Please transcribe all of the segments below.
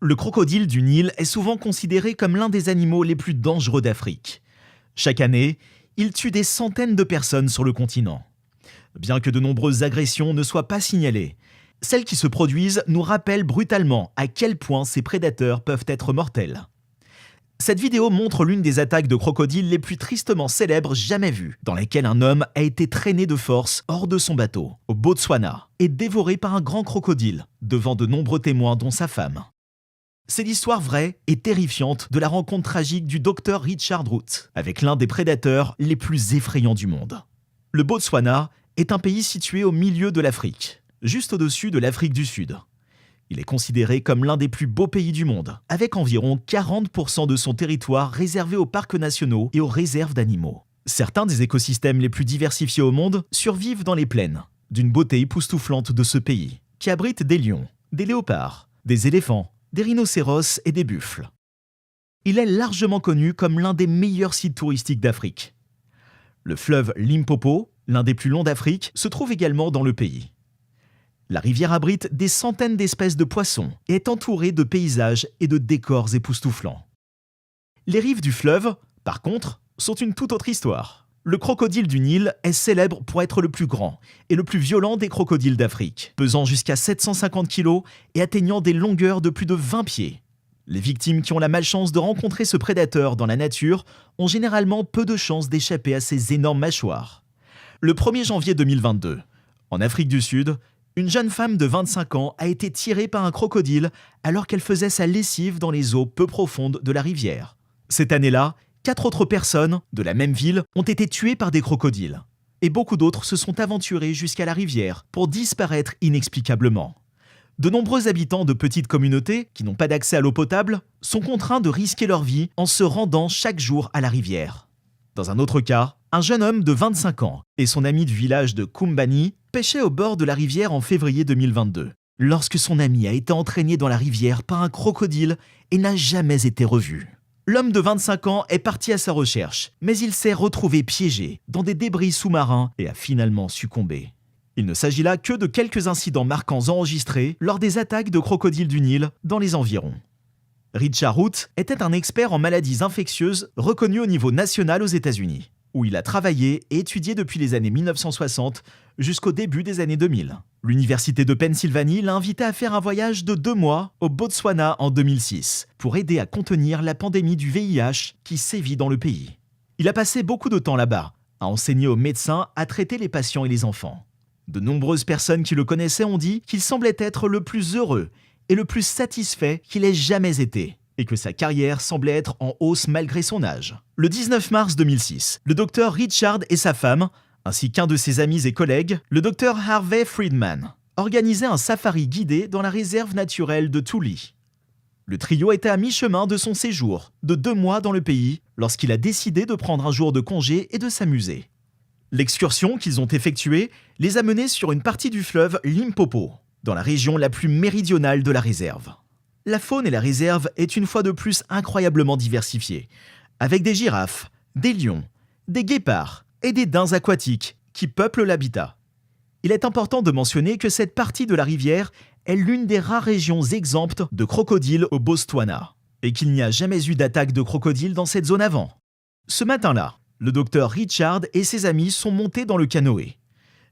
Le crocodile du Nil est souvent considéré comme l'un des animaux les plus dangereux d'Afrique. Chaque année, il tue des centaines de personnes sur le continent. Bien que de nombreuses agressions ne soient pas signalées, celles qui se produisent nous rappellent brutalement à quel point ces prédateurs peuvent être mortels. Cette vidéo montre l'une des attaques de crocodiles les plus tristement célèbres jamais vues, dans laquelle un homme a été traîné de force hors de son bateau, au Botswana, et dévoré par un grand crocodile, devant de nombreux témoins dont sa femme. C'est l'histoire vraie et terrifiante de la rencontre tragique du docteur Richard Root avec l'un des prédateurs les plus effrayants du monde. Le Botswana est un pays situé au milieu de l'Afrique, juste au-dessus de l'Afrique du Sud. Il est considéré comme l'un des plus beaux pays du monde, avec environ 40% de son territoire réservé aux parcs nationaux et aux réserves d'animaux. Certains des écosystèmes les plus diversifiés au monde survivent dans les plaines, d'une beauté époustouflante de ce pays, qui abrite des lions, des léopards, des éléphants, des rhinocéros et des buffles. Il est largement connu comme l'un des meilleurs sites touristiques d'Afrique. Le fleuve Limpopo, l'un des plus longs d'Afrique, se trouve également dans le pays. La rivière abrite des centaines d'espèces de poissons et est entourée de paysages et de décors époustouflants. Les rives du fleuve, par contre, sont une toute autre histoire. Le crocodile du Nil est célèbre pour être le plus grand et le plus violent des crocodiles d'Afrique, pesant jusqu'à 750 kg et atteignant des longueurs de plus de 20 pieds. Les victimes qui ont la malchance de rencontrer ce prédateur dans la nature ont généralement peu de chances d'échapper à ses énormes mâchoires. Le 1er janvier 2022, en Afrique du Sud, une jeune femme de 25 ans a été tirée par un crocodile alors qu'elle faisait sa lessive dans les eaux peu profondes de la rivière. Cette année-là, 4 autres personnes de la même ville ont été tuées par des crocodiles. Et beaucoup d'autres se sont aventurés jusqu'à la rivière pour disparaître inexplicablement. De nombreux habitants de petites communautés qui n'ont pas d'accès à l'eau potable sont contraints de risquer leur vie en se rendant chaque jour à la rivière. Dans un autre cas, un jeune homme de 25 ans et son ami du village de Kumbani pêchaient au bord de la rivière en février 2022, lorsque son ami a été entraîné dans la rivière par un crocodile et n'a jamais été revu. L'homme de 25 ans est parti à sa recherche, mais il s'est retrouvé piégé dans des débris sous-marins et a finalement succombé. Il ne s'agit là que de quelques incidents marquants enregistrés lors des attaques de crocodiles du Nil dans les environs. Richard Root était un expert en maladies infectieuses reconnu au niveau national aux États-Unis, où il a travaillé et étudié depuis les années 1960 jusqu'au début des années 2000. L'Université de Pennsylvanie l'a invité à faire un voyage de 2 mois au Botswana en 2006 pour aider à contenir la pandémie du VIH qui sévit dans le pays. Il a passé beaucoup de temps là-bas, à enseigner aux médecins à traiter les patients et les enfants. De nombreuses personnes qui le connaissaient ont dit qu'il semblait être le plus heureux et le plus satisfait qu'il ait jamais été, et que sa carrière semblait être en hausse malgré son âge. Le 19 mars 2006, le docteur Richard et sa femme, ainsi qu'un de ses amis et collègues, le docteur Harvey Friedman, organisaient un safari guidé dans la réserve naturelle de Tuli. Le trio était à mi-chemin de son séjour, de 2 mois dans le pays, lorsqu'il a décidé de prendre un jour de congé et de s'amuser. L'excursion qu'ils ont effectuée les a menés sur une partie du fleuve Limpopo, dans la région la plus méridionale de la réserve. La faune et la réserve est une fois de plus incroyablement diversifiée, avec des girafes, des lions, des guépards et des daims aquatiques qui peuplent l'habitat. Il est important de mentionner que cette partie de la rivière est l'une des rares régions exemptes de crocodiles au Botswana, et qu'il n'y a jamais eu d'attaque de crocodiles dans cette zone avant. Ce matin-là, le docteur Richard et ses amis sont montés dans le canoë.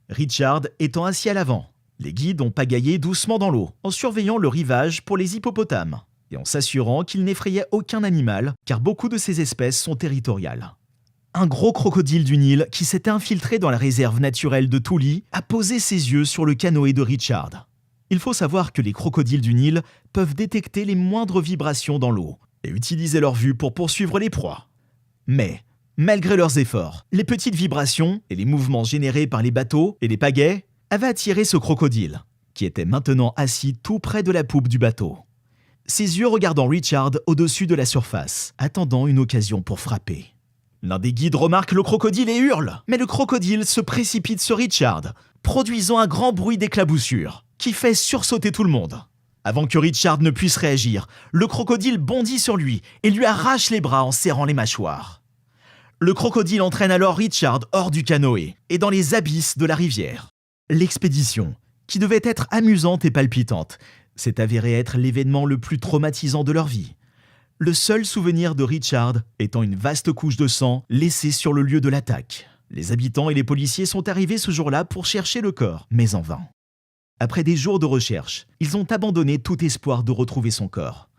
Richard étant assis à l'avant. Les guides ont pagaillé doucement dans l'eau, en surveillant le rivage pour les hippopotames, et en s'assurant qu'ils n'effrayaient aucun animal, car beaucoup de ces espèces sont territoriales. Un gros crocodile du Nil qui s'était infiltré dans la réserve naturelle de Tuli a posé ses yeux sur le canoë de Richard. Il faut savoir que les crocodiles du Nil peuvent détecter les moindres vibrations dans l'eau et utiliser leur vue pour poursuivre les proies. Mais, malgré leurs efforts, les petites vibrations et les mouvements générés par les bateaux et les pagaies avaient attiré ce crocodile, qui était maintenant assis tout près de la poupe du bateau. Ses yeux regardant Richard au-dessus de la surface, attendant une occasion pour frapper. L'un des guides remarque le crocodile et hurle, mais le crocodile se précipite sur Richard, produisant un grand bruit d'éclaboussure, qui fait sursauter tout le monde. Avant que Richard ne puisse réagir, le crocodile bondit sur lui et lui arrache les bras en serrant les mâchoires. Le crocodile entraîne alors Richard hors du canoë et dans les abysses de la rivière. L'expédition, qui devait être amusante et palpitante, s'est avéré être l'événement le plus traumatisant de leur vie. Le seul souvenir de Richard étant une vaste couche de sang laissée sur le lieu de l'attaque. Les habitants et les policiers sont arrivés ce jour-là pour chercher le corps, mais en vain. Après des jours de recherche, ils ont abandonné tout espoir de retrouver son corps,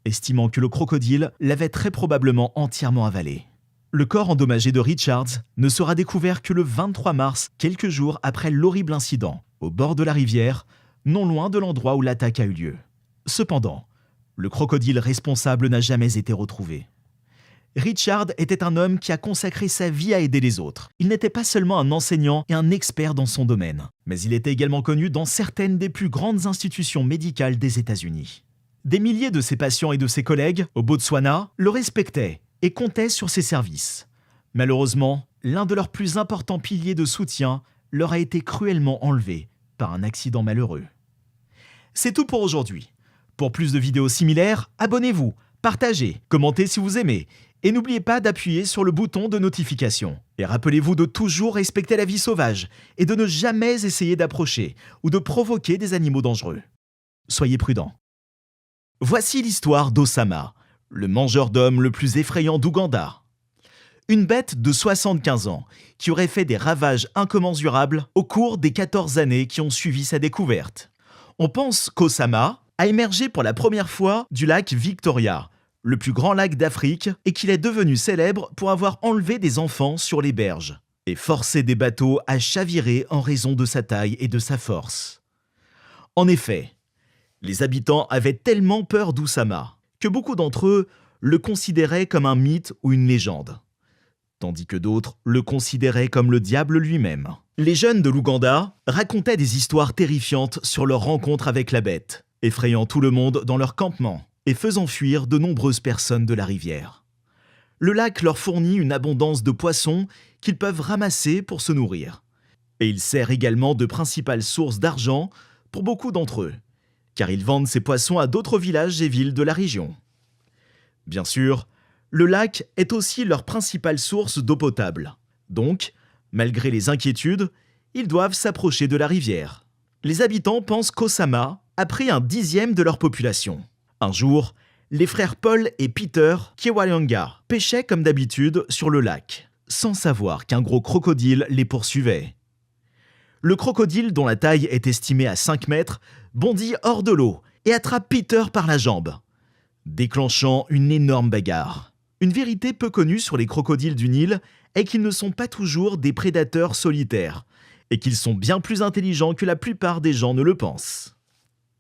estimant que le crocodile l'avait très probablement entièrement avalé. Le corps endommagé de Richards ne sera découvert que le 23 mars, quelques jours après l'horrible incident, au bord de la rivière, non loin de l'endroit où l'attaque a eu lieu. Cependant, le crocodile responsable n'a jamais été retrouvé. Richard était un homme qui a consacré sa vie à aider les autres. Il n'était pas seulement un enseignant et un expert dans son domaine, mais il était également connu dans certaines des plus grandes institutions médicales des États-Unis. Des milliers de ses patients et de ses collègues, au Botswana, le respectaient et comptaient sur ses services. Malheureusement, l'un de leurs plus importants piliers de soutien leur a été cruellement enlevé par un accident malheureux. C'est tout pour aujourd'hui. Pour plus de vidéos similaires, abonnez-vous, partagez, commentez si vous aimez, et n'oubliez pas d'appuyer sur le bouton de notification. Et rappelez-vous de toujours respecter la vie sauvage et de ne jamais essayer d'approcher ou de provoquer des animaux dangereux. Soyez prudents. Voici l'histoire d'Osama, le mangeur d'hommes le plus effrayant d'Ouganda. Une bête de 75 ans qui aurait fait des ravages incommensurables au cours des 14 années qui ont suivi sa découverte. On pense qu'Osama a émergé pour la première fois du lac Victoria, le plus grand lac d'Afrique, et qu'il est devenu célèbre pour avoir enlevé des enfants sur les berges et forcé des bateaux à chavirer en raison de sa taille et de sa force. En effet, les habitants avaient tellement peur d'Oussama que beaucoup d'entre eux le considéraient comme un mythe ou une légende, tandis que d'autres le considéraient comme le diable lui-même. Les jeunes de l'Ouganda racontaient des histoires terrifiantes sur leur rencontre avec la bête, effrayant tout le monde dans leur campement et faisant fuir de nombreuses personnes de la rivière. Le lac leur fournit une abondance de poissons qu'ils peuvent ramasser pour se nourrir. Et il sert également de principale source d'argent pour beaucoup d'entre eux, car ils vendent ces poissons à d'autres villages et villes de la région. Bien sûr, le lac est aussi leur principale source d'eau potable. Donc, malgré les inquiétudes, ils doivent s'approcher de la rivière. Les habitants pensent qu'Osama a pris un 10e de leur population. Un jour, les frères Paul et Peter Kiwalanga pêchaient comme d'habitude sur le lac, sans savoir qu'un gros crocodile les poursuivait. Le crocodile, dont la taille est estimée à 5 mètres, bondit hors de l'eau et attrape Peter par la jambe, déclenchant une énorme bagarre. Une vérité peu connue sur les crocodiles du Nil est qu'ils ne sont pas toujours des prédateurs solitaires et qu'ils sont bien plus intelligents que la plupart des gens ne le pensent.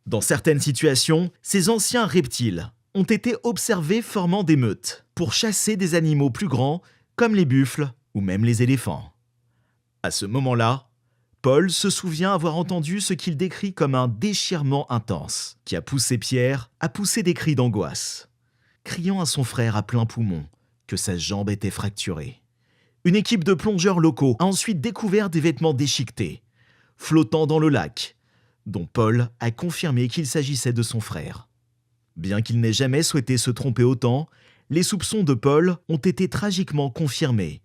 Dans certaines situations, ces anciens reptiles ont été observés formant des meutes pour chasser des animaux plus grands comme les buffles ou même les éléphants. À ce moment-là, Paul se souvient avoir entendu ce qu'il décrit comme un déchirement intense qui a poussé Pierre à pousser des cris d'angoisse, criant à son frère à plein poumon que sa jambe était fracturée. Une équipe de plongeurs locaux a ensuite découvert des vêtements déchiquetés, flottant dans le lac, dont Paul a confirmé qu'il s'agissait de son frère. Bien qu'il n'ait jamais souhaité se tromper autant, les soupçons de Paul ont été tragiquement confirmés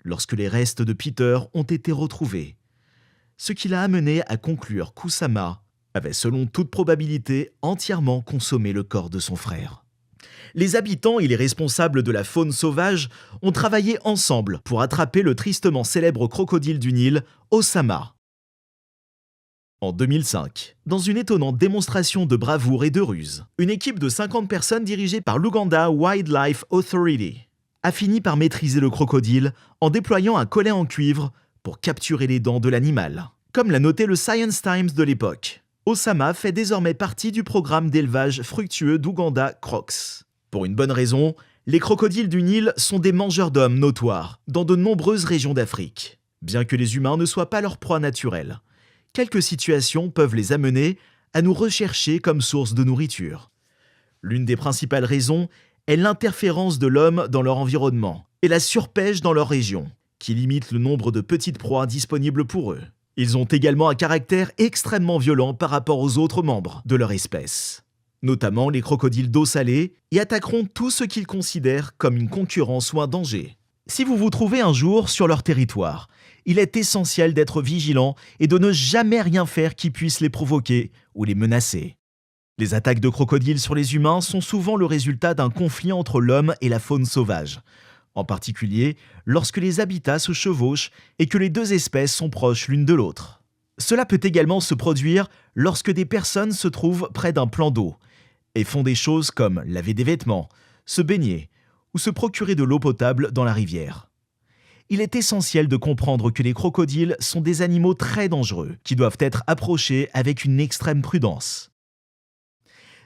lorsque les restes de Peter ont été retrouvés, ce qui l'a amené à conclure qu'Oussama avait selon toute probabilité entièrement consommé le corps de son frère. Les habitants et les responsables de la faune sauvage ont travaillé ensemble pour attraper le tristement célèbre crocodile du Nil, Osama. En 2005, dans une étonnante démonstration de bravoure et de ruse, une équipe de 50 personnes dirigée par l'Uganda Wildlife Authority a fini par maîtriser le crocodile en déployant un collet en cuivre pour capturer les dents de l'animal. Comme l'a noté le Science Times de l'époque, Osama fait désormais partie du programme d'élevage fructueux d'Uganda Crocs. Pour une bonne raison, les crocodiles du Nil sont des mangeurs d'hommes notoires dans de nombreuses régions d'Afrique. Bien que les humains ne soient pas leur proie naturelle, quelques situations peuvent les amener à nous rechercher comme source de nourriture. L'une des principales raisons est l'interférence de l'homme dans leur environnement et la surpêche dans leur région, qui limite le nombre de petites proies disponibles pour eux. Ils ont également un caractère extrêmement violent par rapport aux autres membres de leur espèce, notamment les crocodiles d'eau salée, et attaqueront tout ce qu'ils considèrent comme une concurrence ou un danger. Si vous vous trouvez un jour sur leur territoire, il est essentiel d'être vigilant et de ne jamais rien faire qui puisse les provoquer ou les menacer. Les attaques de crocodiles sur les humains sont souvent le résultat d'un conflit entre l'homme et la faune sauvage, en particulier lorsque les habitats se chevauchent et que les deux espèces sont proches l'une de l'autre. Cela peut également se produire lorsque des personnes se trouvent près d'un plan d'eau et font des choses comme laver des vêtements, se baigner ou se procurer de l'eau potable dans la rivière. Il est essentiel de comprendre que les crocodiles sont des animaux très dangereux qui doivent être approchés avec une extrême prudence.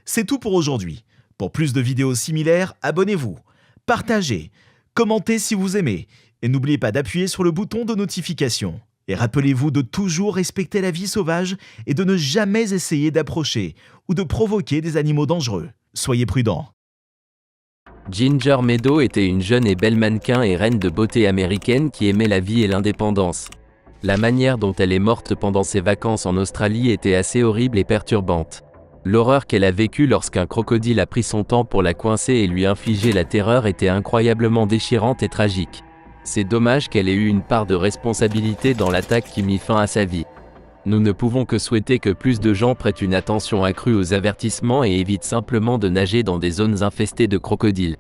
C'est tout pour aujourd'hui. Pour plus de vidéos similaires, abonnez-vous, partagez, commentez si vous aimez et n'oubliez pas d'appuyer sur le bouton de notification. Et rappelez-vous de toujours respecter la vie sauvage et de ne jamais essayer d'approcher ou de provoquer des animaux dangereux. Soyez prudents. Ginger Meadow était une jeune et belle mannequin et reine de beauté américaine qui aimait la vie et l'indépendance. La manière dont elle est morte pendant ses vacances en Australie était assez horrible et perturbante. L'horreur qu'elle a vécue lorsqu'un crocodile a pris son temps pour la coincer et lui infliger la terreur était incroyablement déchirante et tragique. C'est dommage qu'elle ait eu une part de responsabilité dans l'attaque qui mit fin à sa vie. Nous ne pouvons que souhaiter que plus de gens prêtent une attention accrue aux avertissements et évitent simplement de nager dans des zones infestées de crocodiles.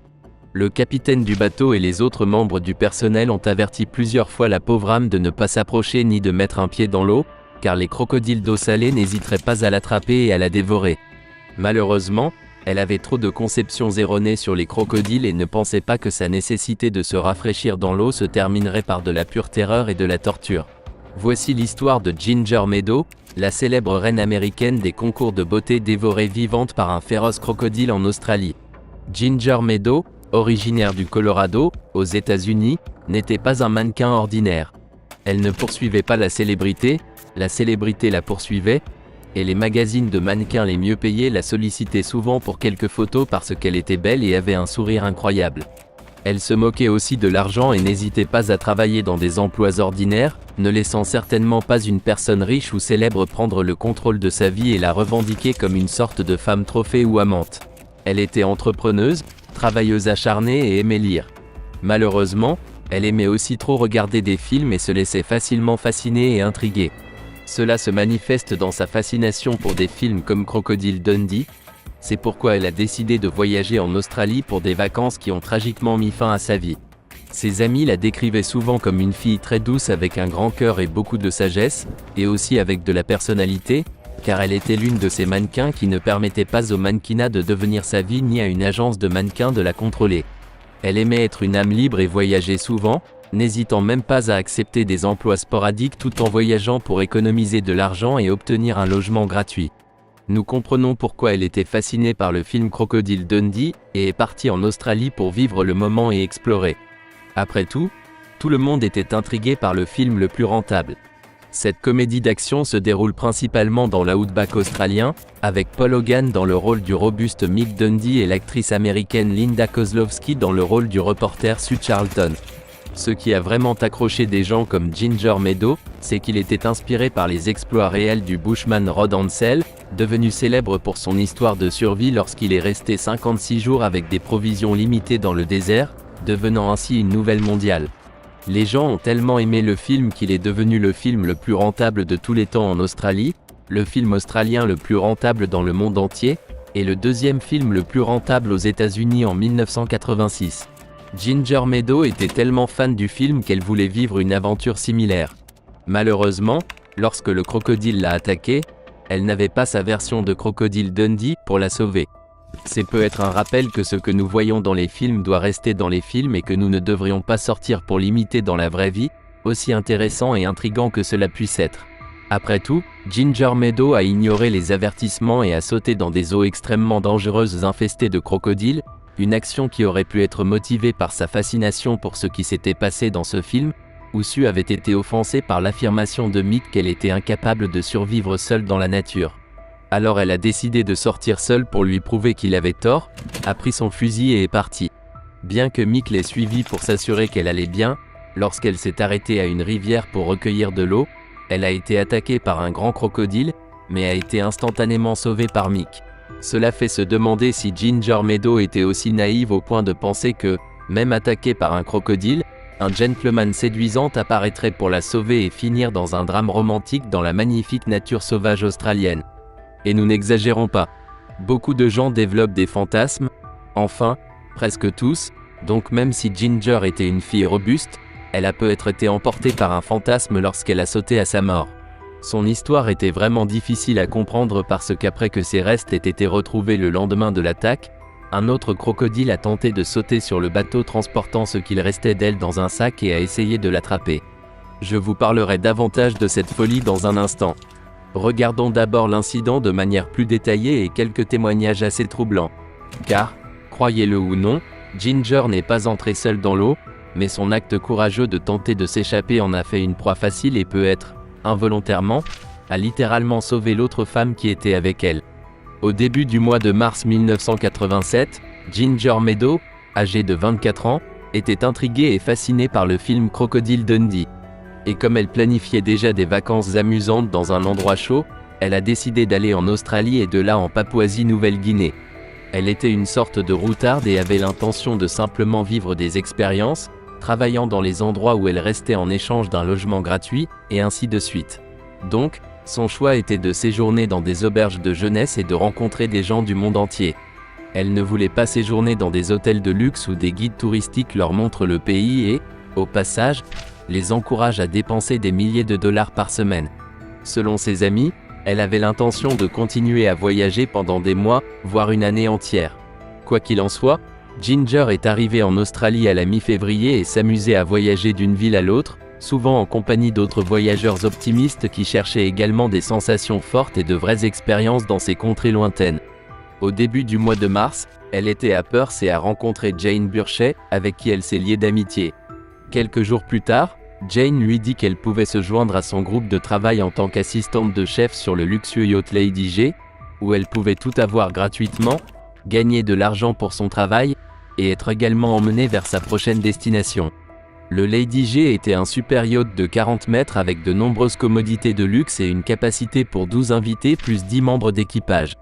Le capitaine du bateau et les autres membres du personnel ont averti plusieurs fois la pauvre âme de ne pas s'approcher ni de mettre un pied dans l'eau, car les crocodiles d'eau salée n'hésiteraient pas à l'attraper et à la dévorer. Malheureusement, elle avait trop de conceptions erronées sur les crocodiles et ne pensait pas que sa nécessité de se rafraîchir dans l'eau se terminerait par de la pure terreur et de la torture. Voici l'histoire de Ginger Meadow, la célèbre reine américaine des concours de beauté dévorée vivante par un féroce crocodile en Australie. Ginger Meadow, originaire du Colorado, aux États-Unis, n'était pas un mannequin ordinaire. Elle ne poursuivait pas la célébrité la poursuivait, et les magazines de mannequins les mieux payés la sollicitaient souvent pour quelques photos parce qu'elle était belle et avait un sourire incroyable. Elle se moquait aussi de l'argent et n'hésitait pas à travailler dans des emplois ordinaires, ne laissant certainement pas une personne riche ou célèbre prendre le contrôle de sa vie et la revendiquer comme une sorte de femme trophée ou amante. Elle était entrepreneuse, travailleuse acharnée et aimait lire. Malheureusement, elle aimait aussi trop regarder des films et se laissait facilement fasciner et intriguer. Cela se manifeste dans sa fascination pour des films comme Crocodile Dundee. C'est pourquoi elle a décidé de voyager en Australie pour des vacances qui ont tragiquement mis fin à sa vie. Ses amis la décrivaient souvent comme une fille très douce avec un grand cœur et beaucoup de sagesse, et aussi avec de la personnalité, car elle était l'une de ces mannequins qui ne permettaient pas au mannequinat de devenir sa vie ni à une agence de mannequins de la contrôler. Elle aimait être une âme libre et voyager souvent, n'hésitant même pas à accepter des emplois sporadiques tout en voyageant pour économiser de l'argent et obtenir un logement gratuit. Nous comprenons pourquoi elle était fascinée par le film Crocodile Dundee et est partie en Australie pour vivre le moment et explorer. Après tout le monde était intrigué par le film le plus rentable. Cette comédie d'action se déroule principalement dans l'outback australien, avec Paul Hogan dans le rôle du robuste Mick Dundee et l'actrice américaine Linda Kozlowski dans le rôle du reporter Sue Charlton. Ce qui a vraiment accroché des gens comme Ginger Meadow, c'est qu'il était inspiré par les exploits réels du bushman Rod Ansell, devenu célèbre pour son histoire de survie lorsqu'il est resté 56 jours avec des provisions limitées dans le désert, devenant ainsi une nouvelle mondiale. Les gens ont tellement aimé le film qu'il est devenu le film le plus rentable de tous les temps en Australie, le film australien le plus rentable dans le monde entier, et le deuxième film le plus rentable aux États-Unis en 1986. Ginger Meadow était tellement fan du film qu'elle voulait vivre une aventure similaire. Malheureusement, lorsque le crocodile l'a attaquée, elle n'avait pas sa version de Crocodile Dundee pour la sauver. C'est peut être un rappel que ce que nous voyons dans les films doit rester dans les films et que nous ne devrions pas sortir pour l'imiter dans la vraie vie, aussi intéressant et intriguant que cela puisse être. Après tout, Ginger Meadow a ignoré les avertissements et a sauté dans des eaux extrêmement dangereuses infestées de crocodiles, une action qui aurait pu être motivée par sa fascination pour ce qui s'était passé dans ce film, où Sue avait été offensée par l'affirmation de Mick qu'elle était incapable de survivre seule dans la nature. Alors elle a décidé de sortir seule pour lui prouver qu'il avait tort, a pris son fusil et est partie. Bien que Mick l'ait suivie pour s'assurer qu'elle allait bien, lorsqu'elle s'est arrêtée à une rivière pour recueillir de l'eau, elle a été attaquée par un grand crocodile, mais a été instantanément sauvée par Mick. Cela fait se demander si Ginger Meadow était aussi naïve au point de penser que, même attaquée par un crocodile, un gentleman séduisant apparaîtrait pour la sauver et finir dans un drame romantique dans la magnifique nature sauvage australienne. Et nous n'exagérons pas. Beaucoup de gens développent des fantasmes, enfin, presque tous, donc même si Ginger était une fille robuste, elle a peut-être été emportée par un fantasme lorsqu'elle a sauté à sa mort. Son histoire était vraiment difficile à comprendre parce qu'après que ses restes aient été retrouvés le lendemain de l'attaque, un autre crocodile a tenté de sauter sur le bateau transportant ce qu'il restait d'elle dans un sac et a essayé de l'attraper. Je vous parlerai davantage de cette folie dans un instant. Regardons d'abord l'incident de manière plus détaillée et quelques témoignages assez troublants. Car, croyez-le ou non, Ginger n'est pas entrée seule dans l'eau, mais son acte courageux de tenter de s'échapper en a fait une proie facile et peut être, involontairement, a littéralement sauvé l'autre femme qui était avec elle. Au début du mois de mars 1987, Ginger Meadow, âgée de 24 ans, était intriguée et fascinée par le film Crocodile Dundee. Et comme elle planifiait déjà des vacances amusantes dans un endroit chaud, elle a décidé d'aller en Australie et de là en Papouasie-Nouvelle-Guinée. Elle était une sorte de routarde et avait l'intention de simplement vivre des expériences, travaillant dans les endroits où elle restait en échange d'un logement gratuit, et ainsi de suite. Donc, son choix était de séjourner dans des auberges de jeunesse et de rencontrer des gens du monde entier. Elle ne voulait pas séjourner dans des hôtels de luxe où des guides touristiques leur montrent le pays et, au passage, les encouragent à dépenser des milliers de dollars par semaine. Selon ses amis, elle avait l'intention de continuer à voyager pendant des mois, voire une année entière. Quoi qu'il en soit, Ginger est arrivée en Australie à la mi-février et s'amusait à voyager d'une ville à l'autre, souvent en compagnie d'autres voyageurs optimistes qui cherchaient également des sensations fortes et de vraies expériences dans ces contrées lointaines. Au début du mois de mars, elle était à Perth et a rencontré Jane Burchett, avec qui elle s'est liée d'amitié. Quelques jours plus tard, Jane lui dit qu'elle pouvait se joindre à son groupe de travail en tant qu'assistante de chef sur le luxueux yacht Lady G, où elle pouvait tout avoir gratuitement, gagner de l'argent pour son travail, et être également emmenée vers sa prochaine destination. Le Lady G était un super yacht de 40 mètres avec de nombreuses commodités de luxe et une capacité pour 12 invités plus 10 membres d'équipage.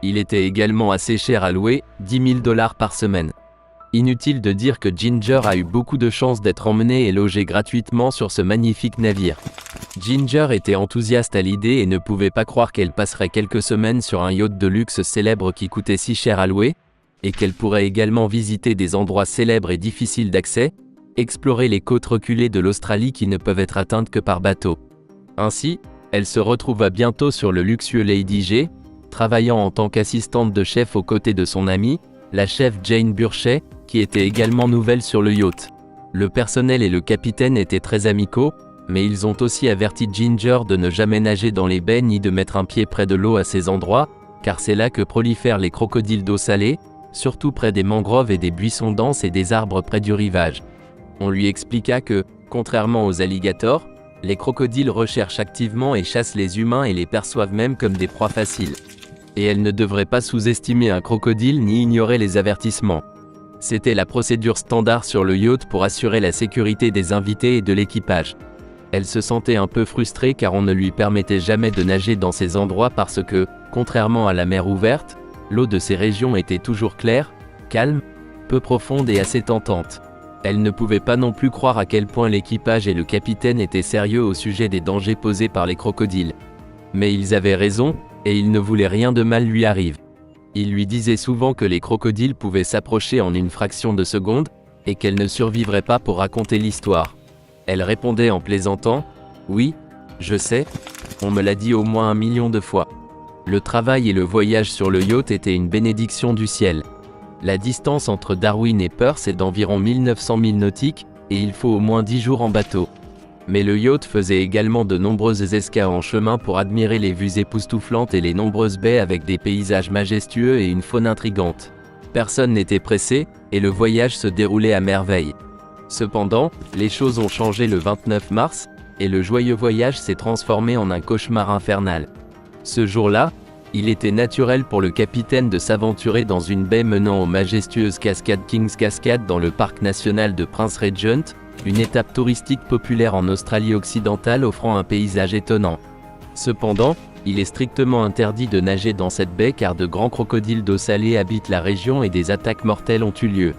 Il était également assez cher à louer, 10 000 dollars par semaine. Inutile de dire que Ginger a eu beaucoup de chance d'être emmenée et logée gratuitement sur ce magnifique navire. Ginger était enthousiaste à l'idée et ne pouvait pas croire qu'elle passerait quelques semaines sur un yacht de luxe célèbre qui coûtait si cher à louer, et qu'elle pourrait également visiter des endroits célèbres et difficiles d'accès, explorer les côtes reculées de l'Australie qui ne peuvent être atteintes que par bateau. Ainsi, elle se retrouva bientôt sur le luxueux Lady G, travaillant en tant qu'assistante de chef aux côtés de son amie, la chef Jane Burchett, qui était également nouvelle sur le yacht. Le personnel et le capitaine étaient très amicaux, mais ils ont aussi averti Ginger de ne jamais nager dans les baies ni de mettre un pied près de l'eau à ces endroits, car c'est là que prolifèrent les crocodiles d'eau salée, surtout près des mangroves et des buissons denses et des arbres près du rivage. On lui expliqua que, contrairement aux alligators, les crocodiles recherchent activement et chassent les humains et les perçoivent même comme des proies faciles. Et elle ne devrait pas sous-estimer un crocodile ni ignorer les avertissements. C'était la procédure standard sur le yacht pour assurer la sécurité des invités et de l'équipage. Elle se sentait un peu frustrée car on ne lui permettait jamais de nager dans ces endroits parce que, contrairement à la mer ouverte, l'eau de ces régions était toujours claire, calme, peu profonde et assez tentante. Elle ne pouvait pas non plus croire à quel point l'équipage et le capitaine étaient sérieux au sujet des dangers posés par les crocodiles. Mais ils avaient raison, et ils ne voulaient rien de mal lui arrive. Ils lui disaient souvent que les crocodiles pouvaient s'approcher en une fraction de seconde, et qu'elle ne survivrait pas pour raconter l'histoire. Elle répondait en plaisantant « Oui, je sais, on me l'a dit au moins 1 million de fois. » Le travail et le voyage sur le yacht étaient une bénédiction du ciel. La distance entre Darwin et Perth est d'environ 1900 milles nautiques, et il faut au moins 10 jours en bateau. Mais le yacht faisait également de nombreuses escales en chemin pour admirer les vues époustouflantes et les nombreuses baies avec des paysages majestueux et une faune intrigante. Personne n'était pressé, et le voyage se déroulait à merveille. Cependant, les choses ont changé le 29 mars, et le joyeux voyage s'est transformé en un cauchemar infernal. Ce jour-là, il était naturel pour le capitaine de s'aventurer dans une baie menant aux majestueuses cascades Kings Cascade dans le parc national de Prince Regent, une étape touristique populaire en Australie occidentale offrant un paysage étonnant. Cependant, il est strictement interdit de nager dans cette baie car de grands crocodiles d'eau salée habitent la région et des attaques mortelles ont eu lieu.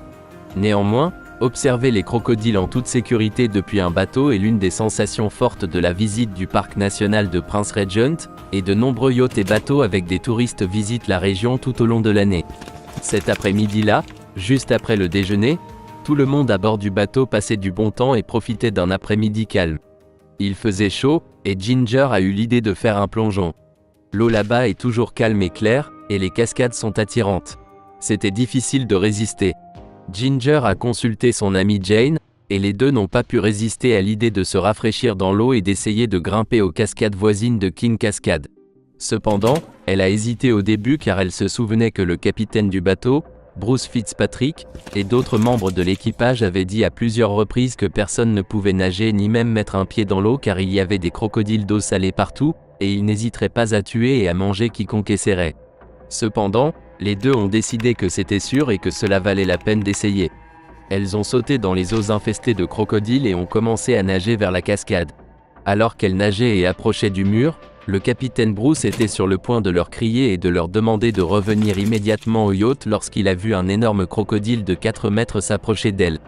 Néanmoins, Observer les crocodiles en toute sécurité depuis un bateau est l'une des sensations fortes de la visite du parc national de Prince Regent, et de nombreux yachts et bateaux avec des touristes visitent la région tout au long de l'année. Cet après-midi-là, juste après le déjeuner, tout le monde à bord du bateau passait du bon temps et profitait d'un après-midi calme. Il faisait chaud, et Ginger a eu l'idée de faire un plongeon. L'eau là-bas est toujours calme et claire, et les cascades sont attirantes. C'était difficile de résister. Ginger a consulté son amie Jane, et les deux n'ont pas pu résister à l'idée de se rafraîchir dans l'eau et d'essayer de grimper aux cascades voisines de King Cascade. Cependant, elle a hésité au début car elle se souvenait que le capitaine du bateau, Bruce Fitzpatrick, et d'autres membres de l'équipage avaient dit à plusieurs reprises que personne ne pouvait nager ni même mettre un pied dans l'eau car il y avait des crocodiles d'eau salée partout, et ils n'hésiteraient pas à tuer et à manger quiconque essaierait. Cependant, les deux ont décidé que c'était sûr et que cela valait la peine d'essayer. Elles ont sauté dans les eaux infestées de crocodiles et ont commencé à nager vers la cascade. Alors qu'elles nageaient et approchaient du mur, le capitaine Bruce était sur le point de leur crier et de leur demander de revenir immédiatement au yacht lorsqu'il a vu un énorme crocodile de 4 mètres s'approcher d'elle.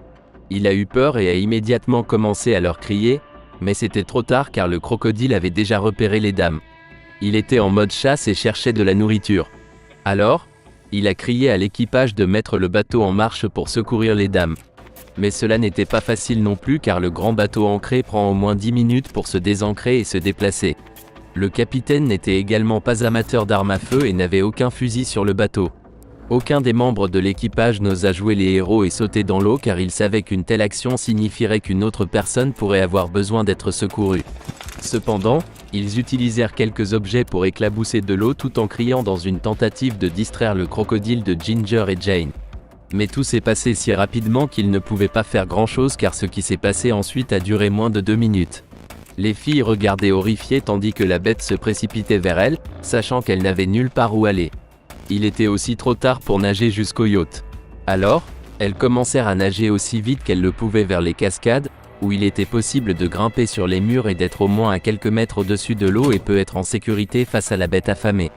Il a eu peur et a immédiatement commencé à leur crier, mais c'était trop tard car le crocodile avait déjà repéré les dames. Il était en mode chasse et cherchait de la nourriture. Alors, il a crié à l'équipage de mettre le bateau en marche pour secourir les dames. Mais cela n'était pas facile non plus car le grand bateau ancré prend au moins 10 minutes pour se désancrer et se déplacer. Le capitaine n'était également pas amateur d'armes à feu et n'avait aucun fusil sur le bateau. Aucun des membres de l'équipage n'osa jouer les héros et sauter dans l'eau car il savait qu'une telle action signifierait qu'une autre personne pourrait avoir besoin d'être secourue. Cependant, ils utilisèrent quelques objets pour éclabousser de l'eau tout en criant dans une tentative de distraire le crocodile de Ginger et Jane. Mais tout s'est passé si rapidement qu'ils ne pouvaient pas faire grand-chose car ce qui s'est passé ensuite a duré moins de 2 minutes. Les filles regardaient horrifiées tandis que la bête se précipitait vers elles, sachant qu'elle n'avait nulle part où aller. Il était aussi trop tard pour nager jusqu'au yacht. Alors, elles commencèrent à nager aussi vite qu'elles le pouvaient vers les cascades, où il était possible de grimper sur les murs et d'être au moins à quelques mètres au-dessus de l'eau et peut être en sécurité face à la bête affamée.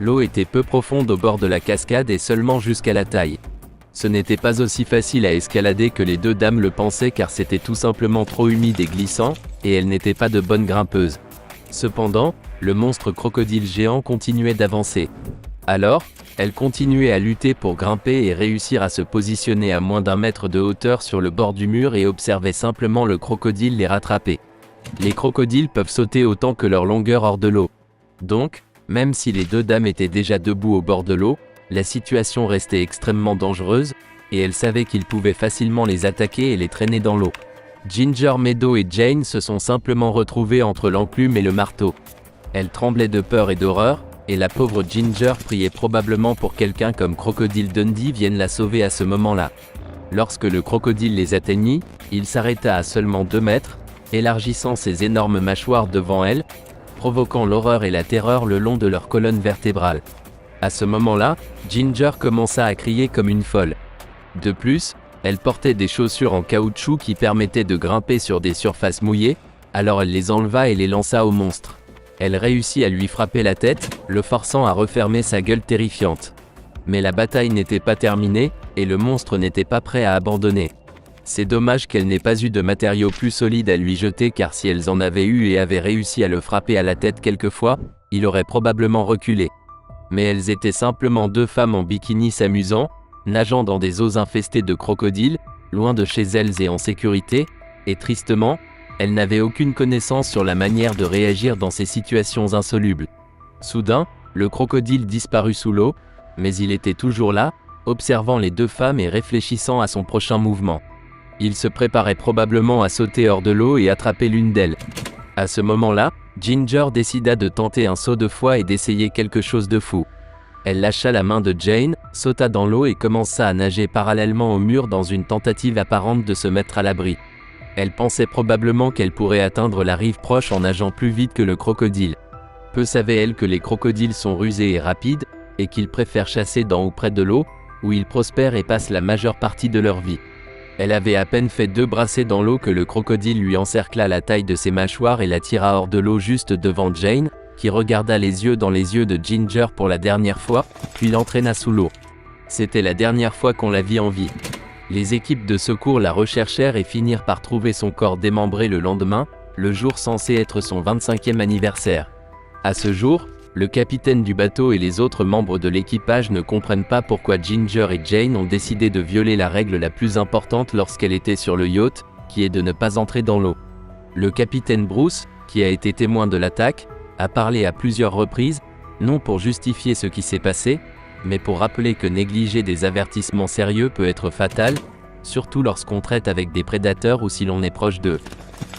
L'eau était peu profonde au bord de la cascade et seulement jusqu'à la taille. Ce n'était pas aussi facile à escalader que les deux dames le pensaient car c'était tout simplement trop humide et glissant, et elles n'étaient pas de bonnes grimpeuses. Cependant, le monstre crocodile géant continuait d'avancer. Alors, elles continuaient à lutter pour grimper et réussir à se positionner à moins d'1 mètre de hauteur sur le bord du mur et observaient simplement le crocodile les rattraper. Les crocodiles peuvent sauter autant que leur longueur hors de l'eau. Donc, même si les deux dames étaient déjà debout au bord de l'eau, la situation restait extrêmement dangereuse, et elles savaient qu'ils pouvaient facilement les attaquer et les traîner dans l'eau. Ginger Meadow et Jane se sont simplement retrouvées entre l'enclume et le marteau. Elles tremblaient de peur et d'horreur, et la pauvre Ginger priait probablement pour quelqu'un comme Crocodile Dundee vienne la sauver à ce moment-là. Lorsque le crocodile les atteignit, il s'arrêta à seulement 2 mètres, élargissant ses énormes mâchoires devant elle, provoquant l'horreur et la terreur le long de leur colonne vertébrale. À ce moment-là, Ginger commença à crier comme une folle. De plus, elle portait des chaussures en caoutchouc qui permettaient de grimper sur des surfaces mouillées, alors elle les enleva et les lança au monstre. Elle réussit à lui frapper la tête, le forçant à refermer sa gueule terrifiante. Mais la bataille n'était pas terminée, et le monstre n'était pas prêt à abandonner. C'est dommage qu'elle n'ait pas eu de matériaux plus solides à lui jeter car si elles en avaient eu et avaient réussi à le frapper à la tête quelquefois, il aurait probablement reculé. Mais elles étaient simplement 2 femmes en bikini s'amusant, nageant dans des eaux infestées de crocodiles, loin de chez elles et en sécurité, et tristement, elles n'avaient aucune connaissance sur la manière de réagir dans ces situations insolubles. Soudain, le crocodile disparut sous l'eau, mais il était toujours là, observant les 2 femmes et réfléchissant à son prochain mouvement. Il se préparait probablement à sauter hors de l'eau et attraper l'une d'elles. À ce moment-là, Ginger décida de tenter un saut de foi et d'essayer quelque chose de fou. Elle lâcha la main de Jane, sauta dans l'eau et commença à nager parallèlement au mur dans une tentative apparente de se mettre à l'abri. Elle pensait probablement qu'elle pourrait atteindre la rive proche en nageant plus vite que le crocodile. Peu savait-elle que les crocodiles sont rusés et rapides, et qu'ils préfèrent chasser dans ou près de l'eau, où ils prospèrent et passent la majeure partie de leur vie. Elle avait à peine fait 2 brassées dans l'eau que le crocodile lui encercla la taille de ses mâchoires et la tira hors de l'eau juste devant Jane, qui regarda les yeux dans les yeux de Ginger pour la dernière fois, puis l'entraîna sous l'eau. C'était la dernière fois qu'on la vit en vie. Les équipes de secours la recherchèrent et finirent par trouver son corps démembré le lendemain, le jour censé être son 25e anniversaire. À ce jour, le capitaine du bateau et les autres membres de l'équipage ne comprennent pas pourquoi Ginger et Jane ont décidé de violer la règle la plus importante lorsqu'elle était sur le yacht, qui est de ne pas entrer dans l'eau. Le capitaine Bruce, qui a été témoin de l'attaque, a parlé à plusieurs reprises, non pour justifier ce qui s'est passé, mais pour rappeler que négliger des avertissements sérieux peut être fatal, surtout lorsqu'on traite avec des prédateurs ou si l'on est proche d'eux.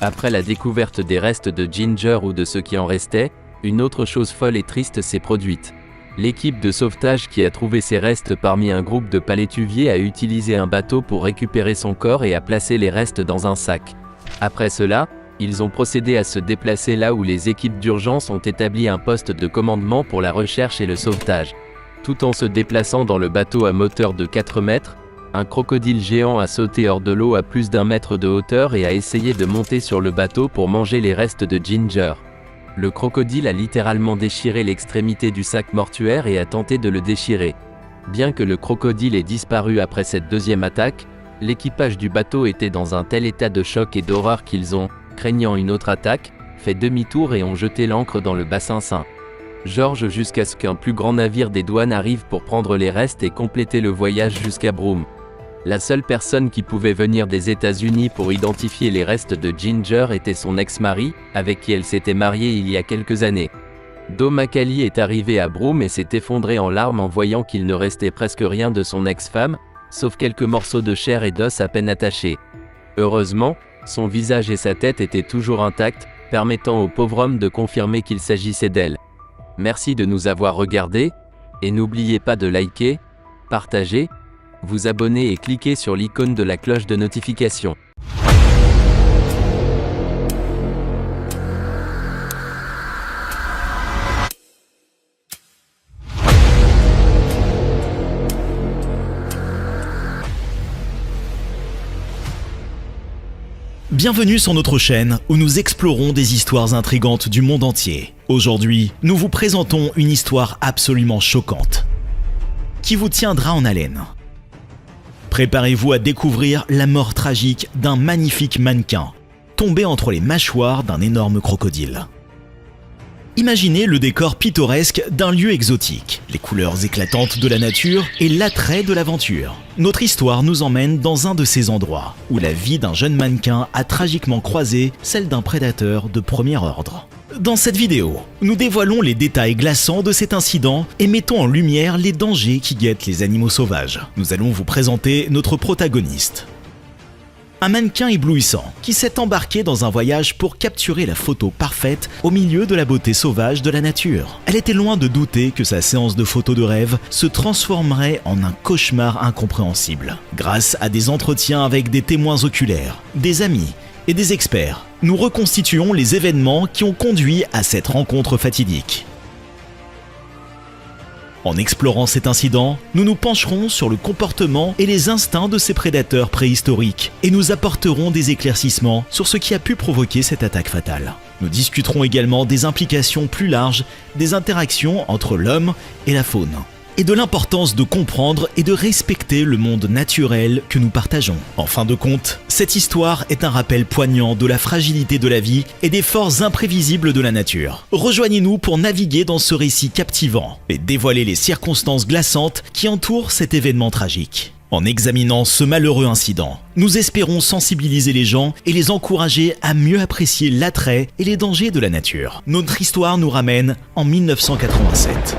Après la découverte des restes de Ginger ou de ce qui en restait, une autre chose folle et triste s'est produite. L'équipe de sauvetage qui a trouvé ces restes parmi un groupe de palétuviers a utilisé un bateau pour récupérer son corps et a placé les restes dans un sac. Après cela, ils ont procédé à se déplacer là où les équipes d'urgence ont établi un poste de commandement pour la recherche et le sauvetage. Tout en se déplaçant dans le bateau à moteur de 4 mètres, un crocodile géant a sauté hors de l'eau à plus d'1 mètre de hauteur et a essayé de monter sur le bateau pour manger les restes de Ginger. Le crocodile a littéralement déchiré l'extrémité du sac mortuaire et a tenté de le déchirer. Bien que le crocodile ait disparu après cette deuxième attaque, l'équipage du bateau était dans un tel état de choc et d'horreur qu'ils ont, craignant une autre attaque, fait demi-tour et ont jeté l'ancre dans le bassin Saint-Georges jusqu'à ce qu'un plus grand navire des douanes arrive pour prendre les restes et compléter le voyage jusqu'à Broome. La seule personne qui pouvait venir des États-Unis pour identifier les restes de Ginger était son ex-mari, avec qui elle s'était mariée il y a quelques années. Doe Macaulay est arrivé à Broome et s'est effondré en larmes en voyant qu'il ne restait presque rien de son ex-femme, sauf quelques morceaux de chair et d'os à peine attachés. Heureusement, son visage et sa tête étaient toujours intacts, permettant au pauvre homme de confirmer qu'il s'agissait d'elle. Merci de nous avoir regardés, et n'oubliez pas de liker, partager, vous abonner et cliquer sur l'icône de la cloche de notification. Bienvenue sur notre chaîne où nous explorons des histoires intrigantes du monde entier. Aujourd'hui, nous vous présentons une histoire absolument choquante qui vous tiendra en haleine. Préparez-vous à découvrir la mort tragique d'un magnifique mannequin tombé entre les mâchoires d'un énorme crocodile. Imaginez le décor pittoresque d'un lieu exotique, les couleurs éclatantes de la nature et l'attrait de l'aventure. Notre histoire nous emmène dans un de ces endroits où la vie d'un jeune mannequin a tragiquement croisé celle d'un prédateur de premier ordre. Dans cette vidéo, nous dévoilons les détails glaçants de cet incident et mettons en lumière les dangers qui guettent les animaux sauvages. Nous allons vous présenter notre protagoniste. Un mannequin éblouissant qui s'est embarqué dans un voyage pour capturer la photo parfaite au milieu de la beauté sauvage de la nature. Elle était loin de douter que sa séance de photos de rêve se transformerait en un cauchemar incompréhensible. Grâce à des entretiens avec des témoins oculaires, des amis et des experts, nous reconstituons les événements qui ont conduit à cette rencontre fatidique. En explorant cet incident, nous nous pencherons sur le comportement et les instincts de ces prédateurs préhistoriques et nous apporterons des éclaircissements sur ce qui a pu provoquer cette attaque fatale. Nous discuterons également des implications plus larges des interactions entre l'homme et la faune, et de l'importance de comprendre et de respecter le monde naturel que nous partageons. En fin de compte, cette histoire est un rappel poignant de la fragilité de la vie et des forces imprévisibles de la nature. Rejoignez-nous pour naviguer dans ce récit captivant et dévoiler les circonstances glaçantes qui entourent cet événement tragique. En examinant ce malheureux incident, nous espérons sensibiliser les gens et les encourager à mieux apprécier l'attrait et les dangers de la nature. Notre histoire nous ramène en 1987.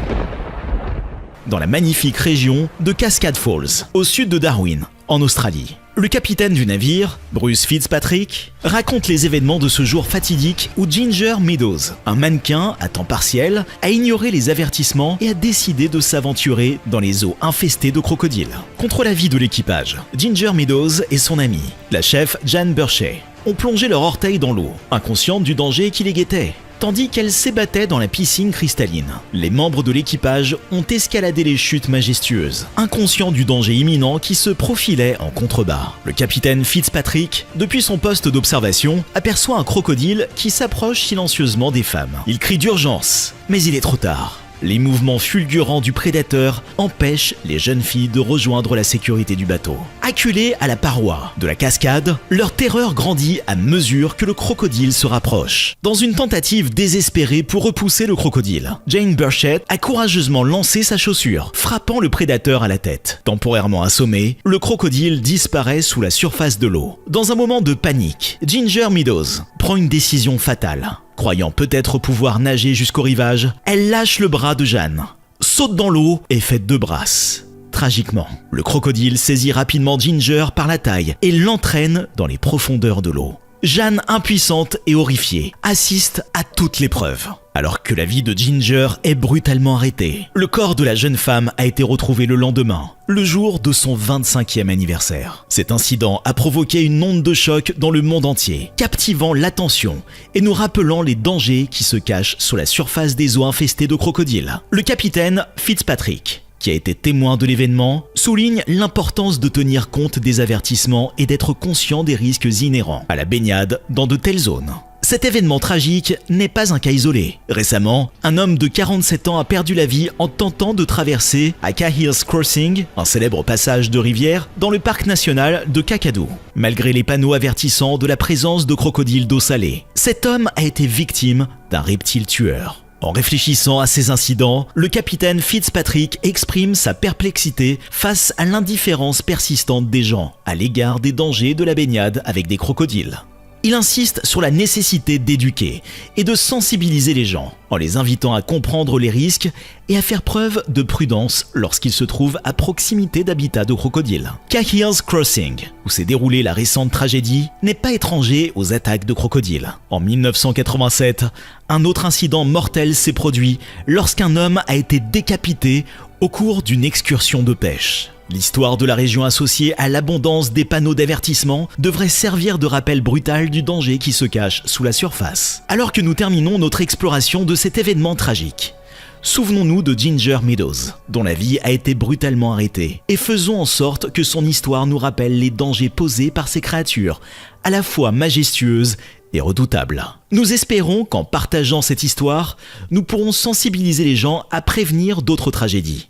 Dans la magnifique région de Cascade Falls, au sud de Darwin, en Australie. Le capitaine du navire, Bruce Fitzpatrick, raconte les événements de ce jour fatidique où Ginger Meadows, un mannequin à temps partiel, a ignoré les avertissements et a décidé de s'aventurer dans les eaux infestées de crocodiles. Contre l'avis de l'équipage, Ginger Meadows et son amie, la chef Jan Burchey, ont plongé leur orteil dans l'eau, inconscientes du danger qui les guettait. Tandis qu'elles s'ébattaient dans la piscine cristalline, les membres de l'équipage ont escaladé les chutes majestueuses, inconscients du danger imminent qui se profilait en contrebas. Le capitaine Fitzpatrick, depuis son poste d'observation, aperçoit un crocodile qui s'approche silencieusement des femmes. Il crie d'urgence, mais il est trop tard. Les mouvements fulgurants du prédateur empêchent les jeunes filles de rejoindre la sécurité du bateau. Acculées à la paroi de la cascade, leur terreur grandit à mesure que le crocodile se rapproche. Dans une tentative désespérée pour repousser le crocodile, Jane Burchett a courageusement lancé sa chaussure, frappant le prédateur à la tête. Temporairement assommé, le crocodile disparaît sous la surface de l'eau. Dans un moment de panique, Ginger Meadows prend une décision fatale. Croyant peut-être pouvoir nager jusqu'au rivage, elle lâche le bras de Jeanne, saute dans l'eau et fait 2 brasses. Tragiquement, le crocodile saisit rapidement Ginger par la taille et l'entraîne dans les profondeurs de l'eau. Jeanne, impuissante et horrifiée, assiste à toute l'épreuve. Alors que la vie de Ginger est brutalement arrêtée, le corps de la jeune femme a été retrouvé le lendemain, le jour de son 25e anniversaire. Cet incident a provoqué une onde de choc dans le monde entier, captivant l'attention et nous rappelant les dangers qui se cachent sous la surface des eaux infestées de crocodiles. Le capitaine Fitzpatrick, qui a été témoin de l'événement, souligne l'importance de tenir compte des avertissements et d'être conscient des risques inhérents à la baignade dans de telles zones. Cet événement tragique n'est pas un cas isolé. Récemment, un homme de 47 ans a perdu la vie en tentant de traverser Aka Hills Crossing, un célèbre passage de rivière, dans le parc national de Kakadu, malgré les panneaux avertissant de la présence de crocodiles d'eau salée. Cet homme a été victime d'un reptile tueur. En réfléchissant à ces incidents, le capitaine Fitzpatrick exprime sa perplexité face à l'indifférence persistante des gens à l'égard des dangers de la baignade avec des crocodiles. Il insiste sur la nécessité d'éduquer et de sensibiliser les gens, en les invitant à comprendre les risques et à faire preuve de prudence lorsqu'ils se trouvent à proximité d'habitats de crocodiles. Cahill's Crossing, où s'est déroulée la récente tragédie, n'est pas étranger aux attaques de crocodiles. En 1987, un autre incident mortel s'est produit lorsqu'un homme a été décapité au cours d'une excursion de pêche. L'histoire de la région associée à l'abondance des panneaux d'avertissement devrait servir de rappel brutal du danger qui se cache sous la surface. Alors que nous terminons notre exploration de cet événement tragique, souvenons-nous de Ginger Meadows, dont la vie a été brutalement arrêtée, et faisons en sorte que son histoire nous rappelle les dangers posés par ces créatures, à la fois majestueuses et redoutables. Nous espérons qu'en partageant cette histoire, nous pourrons sensibiliser les gens à prévenir d'autres tragédies.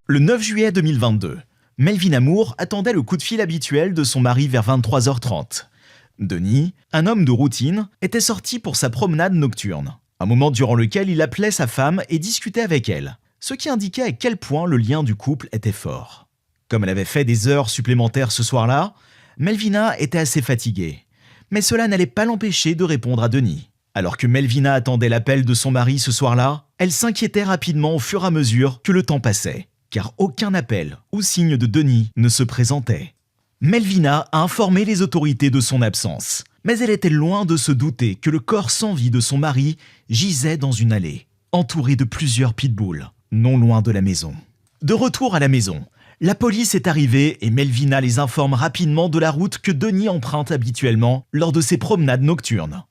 Le 9 juillet 2022, Melvin Amour attendait le coup de fil habituel de son mari vers 23h30. Denis, un homme de routine, était sorti pour sa promenade nocturne, un moment durant lequel il appelait sa femme et discutait avec elle, ce qui indiquait à quel point le lien du couple était fort. Comme elle avait fait des heures supplémentaires ce soir-là, Melvina était assez fatiguée, mais cela n'allait pas l'empêcher de répondre à Denis. Alors que Melvina attendait l'appel de son mari ce soir-là, elle s'inquiétait rapidement au fur et à mesure que le temps passait, car aucun appel ou signe de Denis ne se présentait. Melvina a informé les autorités de son absence, mais elle était loin de se douter que le corps sans vie de son mari gisait dans une allée, entouré de plusieurs pitbulls, non loin de la maison. De retour à la maison, la police est arrivée et Melvina les informe rapidement de la route que Denis emprunte habituellement lors de ses promenades nocturnes.